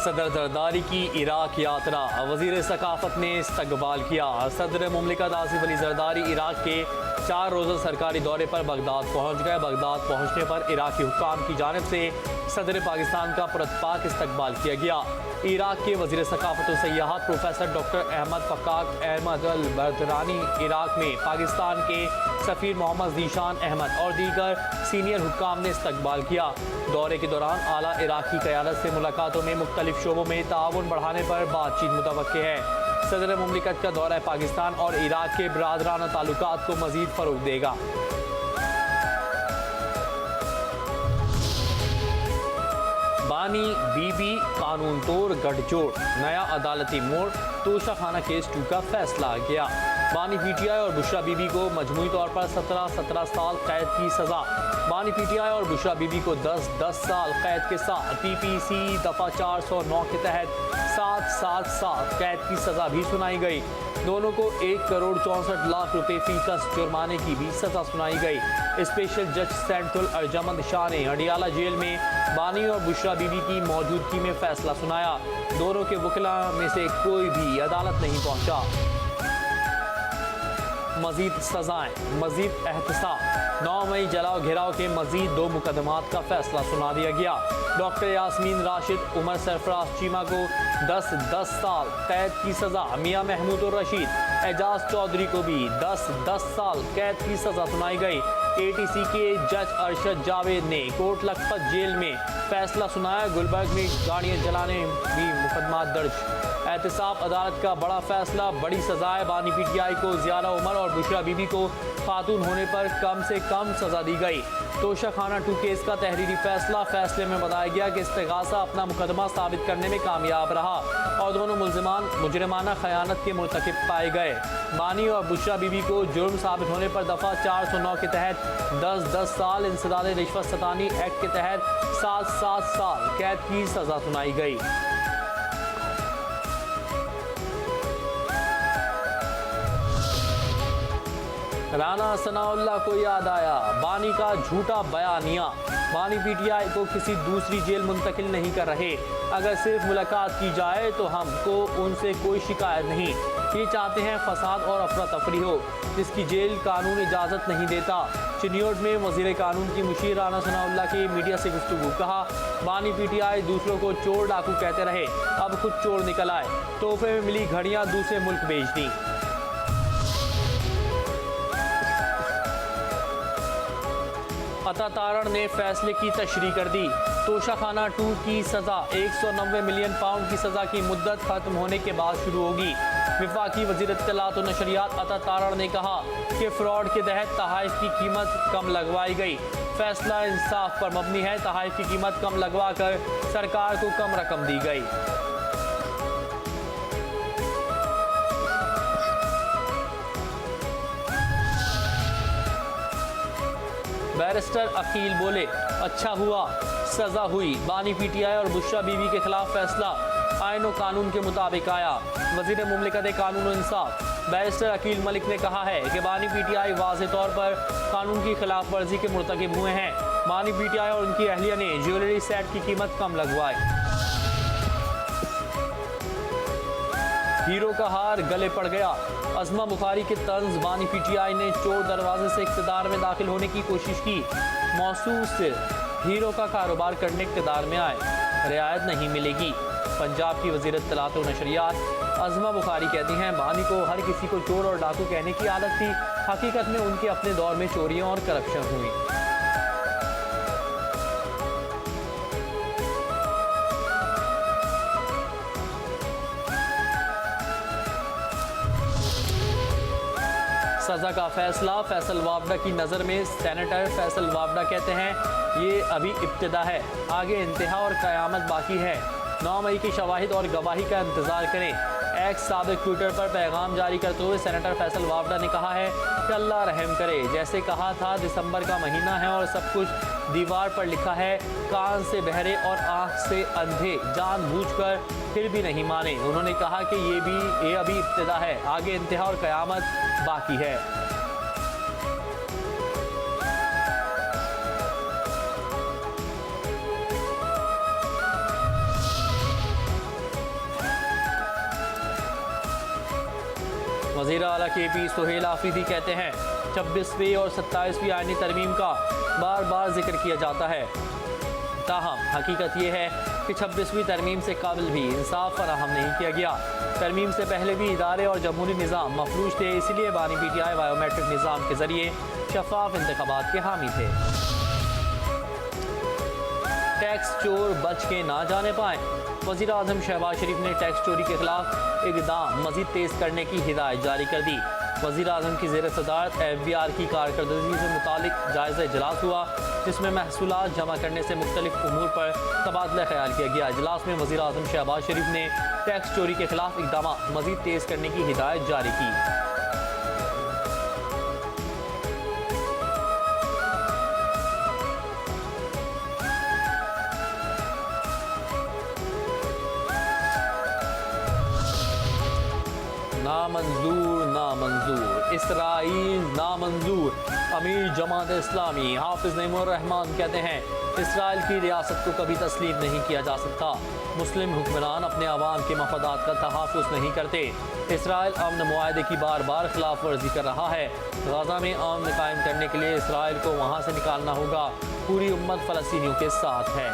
सदर जरदारी की इराक यात्रा, वजीर सकाफत ने इस्तकबाल किया। सदर मुमलिकत आसिफ अली जरदारी इराक के 4 रोज़ा सरकारी दौरे पर बगदाद पहुँच गए। बगदाद पहुँचने पर इराकी हुक्काम की जानिब से सदर पाकिस्तान का पुरतपाक इस्तकबाल किया गया। इराक के वजीर सकाफत और सयाहत प्रोफेसर डॉक्टर अहमद फ़क्काक अहमद अल बरदरानी, इराक में पाकिस्तान के सफ़ीर मोहम्मद ज़ीशान अहमद और दीगर सीनियर हुक्काम ने इस्तकबाल किया। दौरे के दौरान आला इराकी क़यादत से मुलाकातों में मुख्तलिफ शोबों में ताउन बढ़ाने पर बातचीत मुतवक्के है। सदर मुमलिकत का दौरा पाकिस्तान और इराक के बरादराना ताल्लुकात को मज़ीद फ़रोग़ देगा। बानी बीबी कानून तोड़ गठजोड़, नया अदालती मोड़, तोशाखाना केस 2 का फैसला आ गया। बानी पीटीआई और बुशरा बीबी को मजमूई तौर पर 17 साल कैद की सज़ा। बानी पीटीआई और बुशरा बीबी को 10 साल कैद के साथ पीपीसी दफ़ा 409 के तहत 7 साल कैद की सज़ा भी सुनाई गई। दोनों को 1 करोड़ 64 लाख रुपए फीकस जुर्माने की भी सज़ा सुनाई गई। स्पेशल जज सेंट्रल अर्जमंद शाह ने अडियाला जेल में बानी और बुशरा बीबी की मौजूदगी में फैसला सुनाया। दोनों के वकीला में से कोई भी अदालत नहीं पहुंचा। मजीद सजाएं, मजीद एहतसाब, 9 मई जलाओ घेराव के मजीद 2 मुकदमात का फैसला सुना दिया गया। डॉक्टर यास्मीन राशिद, उमर सरफराज चीमा को 10 साल कैद की सज़ा। मियाँ महमूद और रशीद, एजाज चौधरी को भी 10 साल कैद की सज़ा सुनाई गई। ATC के जज अरशद जावेद ने कोट लखपत जेल में फैसला सुनाया। गुलबर्ग में गाड़ियाँ जलाने भी मुकदमा दर्ज। एहतसाब अदालत का बड़ा फैसला, बड़ी सजाएं। बानी पीटीआई को ज़ियारा उमर और बुशरा बीबी को खातून होने पर कम से कम सज़ा दी गई। तोशाखाना 2 केस का तहरीरी फैसले में बताया गया कि इस्तिगासा अपना मुकदमा साबित करने में कामयाब रहा और दोनों मुल्ज़िमान मुजरिमाना खयानत के मुर्तकिब पाए गए। बानी और बुशरा बीबी को जुर्म साबित होने पर दफ़ा 409 के तहत 10 साल, इंसदाद रिश्वत सतानी एक्ट के तहत 7 साल कैद की सज़ा सुनाई गई। राना सनाउल्लाह को याद आया बानी का झूठा बयानिया। बानी पीटीआई को किसी दूसरी जेल मुंतकिल नहीं कर रहे। अगर सिर्फ मुलाकात की जाए तो हमको उनसे कोई शिकायत नहीं। ये चाहते हैं फसाद और अफरा तफरी हो, जिसकी जेल कानून इजाज़त नहीं देता। चिन्योट में वज़ीर कानून की मुशीर राना सनाउल्लाह की मीडिया से गुफ्तगू, कहा बानी पीटीआई दूसरों को चोर डाकू कहते रहे, अब खुद चोर निकल आए। तोहफे में मिली घड़ियाँ दूसरे मुल्क भेज दी। अता तारण ने फैसले की तशरीह कर दी। तोशाखाना 2 की सज़ा 190 मिलियन पाउंड की सज़ा की मुद्दत खत्म होने के बाद शुरू होगी। वफाकी वज़ीर इत्तलात और नशरियात अता तारण ने कहा कि फ्रॉड के तहत तहाइफ की कीमत कम लगवाई गई। फैसला इंसाफ पर मबनी है। तहाइफ की कीमत कम लगवा कर सरकार को कम रकम दी गई। बैरिस्टर अकील बोले, अच्छा हुआ सज़ा हुई। बानी पीटीआई और बुशरा बीबी के खिलाफ फैसला आईन और कानून के मुताबिक आया। वज़ीर मुमलिकत कानून और इंसाफ बैरिस्टर अकील मलिक ने कहा है कि बानी पीटीआई वाज़े तौर पर कानून की खिलाफ वर्जी के मुर्तकिब हुए हैं। बानी पीटीआई और उनकी अहलिया ने ज्वेलरी सेट की कीमत कम लगवाई। हीरो का हार गले पड़ गया। अज़मा बुखारी के तंज बानी पीटीआई ने चोर दरवाजे से इक़्तिदार में दाखिल होने की कोशिश की। मौसूस से हीरो का कारोबार करने इक़्तिदार में आए, रियायत नहीं मिलेगी। पंजाब की वज़ीर इत्तलात और नशरियात अज़मा बुखारी कहती हैं बानी को हर किसी को चोर और डाकू कहने की आदत थी। हकीकत में उनके अपने दौर में चोरियाँ और करप्शन हुई। सज़ा का फैसला फैसल वावड़ा की नज़र में सेनेटर फैसल वावड़ा कहते हैं ये अभी इब्तिदा है, आगे इंतहा और क़यामत बाकी है। 9 मई की शवाहिद और गवाही का इंतज़ार करें। एक्स साबिक ट्विटर पर पैगाम जारी करते हुए सेनेटर फैसल वावड़ा ने कहा है कि अल्लाह रहम करे। जैसे कहा था दिसंबर का महीना है और सब कुछ दीवार पर लिखा है। कान से बहरे और आँख से अंधे जानबूझकर फिर भी नहीं माने। उन्होंने कहा कि ये अभी इब्तिदा है, आगे इंतहा और क़यामत बाकी है। वज़ीर आला KP सुहेल आफरीदी कहते हैं 26वीं और 27वीं आईनी तरमीम का बार बार जिक्र किया जाता है, ताहम हकीकत यह है कि 26वीं तरमीम से काबिल भी इंसाफ फराहम नहीं किया गया। तरमीम से पहले भी इदारे और जमहूरी निज़ाम मफलूज थे, इसलिए बानी PTI बायोमेट्रिक निज़ाम के ज़रिए शफाफ इंतखाबात के हामी थे। टैक्स चोर बच के ना जाने पाए। वज़ीर आज़म शहबाज शरीफ ने टैक्स चोरी के खिलाफ इक़दाम मज़ीद तेज़ करने की हिदायत जारी कर दी। वज़ीर आज़म की ज़ेर सदारत FBR की कारकर्दगी से मुतालिक जायज़ा इजलास हुआ, जिसमें महसूलात जमा करने से मुख्तलिफ उमूर पर तबादला ख्याल किया गया। इजलास में वज़ीर आज़म शहबाज शरीफ ने टैक्स चोरी के खिलाफ इक़दाम मज़ीद तेज़ करने की हिदायत जारी की। नामंजूर नामंजूर, इसराइल नामंजूर। अमीर जमात इस्लामी हाफिज नईमुर रहमान कहते हैं इसराइल की रियासत को कभी तस्लीम नहीं किया जा सकता। मुस्लिम हुक्मरान अपने अवाम के मफादात का तहफ़्फ़ुज़ नहीं करते। इसराइल अमन मुआहदे की बार बार खिलाफ वर्जी कर रहा है। गाज़ा में अमन कायम करने के लिए इसराइल को वहाँ से निकालना होगा। पूरी उम्मत फ़लस्तीनियों के साथ है।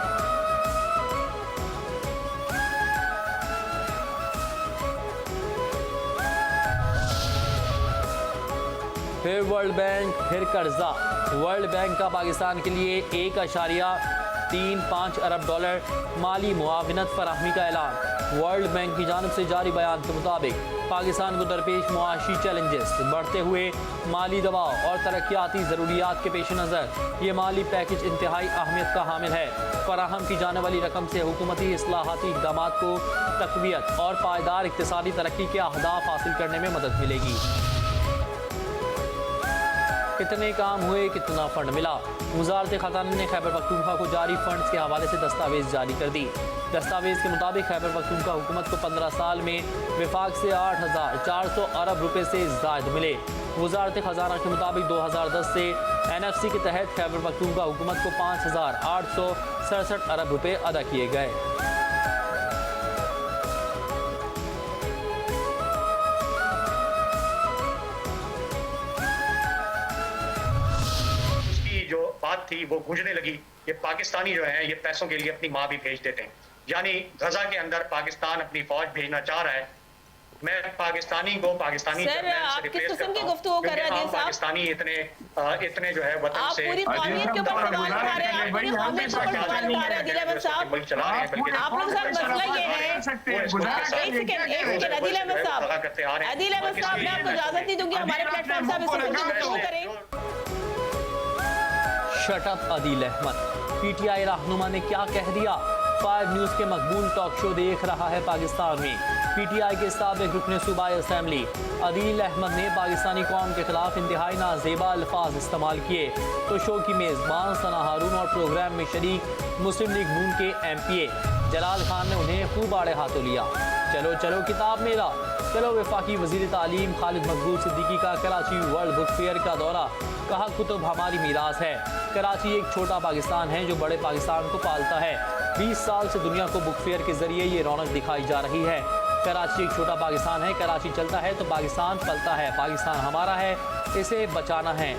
फिर वर्ल्ड बैंक, फिर कर्जा। वर्ल्ड बैंक का पाकिस्तान के लिए 1.35 अरब डॉलर माली मुआविनत फराहमी का ऐलान। वर्ल्ड बैंक की जानिब से जारी बयान के मुताबिक पाकिस्तान को दरपेश मुआशी चैलेंजेस, बढ़ते हुए माली दबाव और तरक्याती ज़रूरियात के पेश नज़र ये माली पैकेज इंतहाई अहमियत का हामिल है। फराहम की जाने वाली रकम से हुकूमती इस्लाहाती इक़दामात को तक़वियत और पायदार इक़्तिसादी तरक्की के अहदाफ हासिल करने में मदद मिलेगी। कितने काम हुए, कितना फंड मिला। वज़ारत ख़ज़ाना ने खैबर पख्तूनख्वा को जारी फंड्स के हवाले से दस्तावेज़ जारी कर दी। दस्तावेज़ के मुताबिक खैबर पख्तूनख्वा हुकूमत को 15 साल में विफाक से 8,400 अरब रुपए से ज़ायद मिले। वज़ारत ख़ज़ाना के मुताबिक 2010 से NFC के तहत खैबर पख्तूनख्वा हुकूमत को 5,867 अरब रुपए अदा किए गए। बात थी वो गूंजने लगी कि पाकिस्तानी जो है ये पैसों के लिए अपनी माँ भी भेज देते हैं। यानी गजा के अंदर पाकिस्तान अपनी फौज भेजना चाह रहा है। मैं पाकिस्तानी को पाकिस्तानी आप किस किस्म की गुफ्तगू कर रहे हैं पाकिस्तानी इतने जो है वतन से पूरी कौमियत के ऊपर सवाल उठा रहे हैं, पूरी कौमियत के ऊपर सवाल उठा रहे हैं। अदील अहमद साहब, आप लोग साहब मसला ये है, अदील अहमद साहब मैं आपको इजाजत नहीं दूंगी, हमारे प्लेटफॉर्म साहब इससे गुफ्तगू करें। Shut up Adeel Ahmed. PTI रहनुमा ने क्या कह दिया। 5 न्यूज़ के मकबूल टॉक शो देख रहा है पाकिस्तान में। PTI के साबिक़ रुकन सूबाई असम्बली अदील अहमद ने पाकिस्तानी कौम के खिलाफ इंतहाई नाजेबा अल्फाज इस्तेमाल किए तो शो की मेज़बान सना हारून और प्रोग्राम में शरीक मुस्लिम लीग नून के MPA जलाल खान ने उन्हें खूब आड़े हाथों लिया। चलो चलो किताब मेला, चलो वफाकी वज़ीर तालीम खालिद मकबूल सिद्दीकी का कराची वर्ल्ड बुक फेयर का दौरा। कहा कुतुब हमारी मीरास है। कराची एक छोटा पाकिस्तान है जो बड़े पाकिस्तान को पालता है। 20 साल से दुनिया को बुक फेयर के जरिए ये रौनक दिखाई जा रही है। कराची एक छोटा पाकिस्तान है। कराची चलता है तो पाकिस्तान पलता है। पाकिस्तान हमारा है, इसे बचाना है।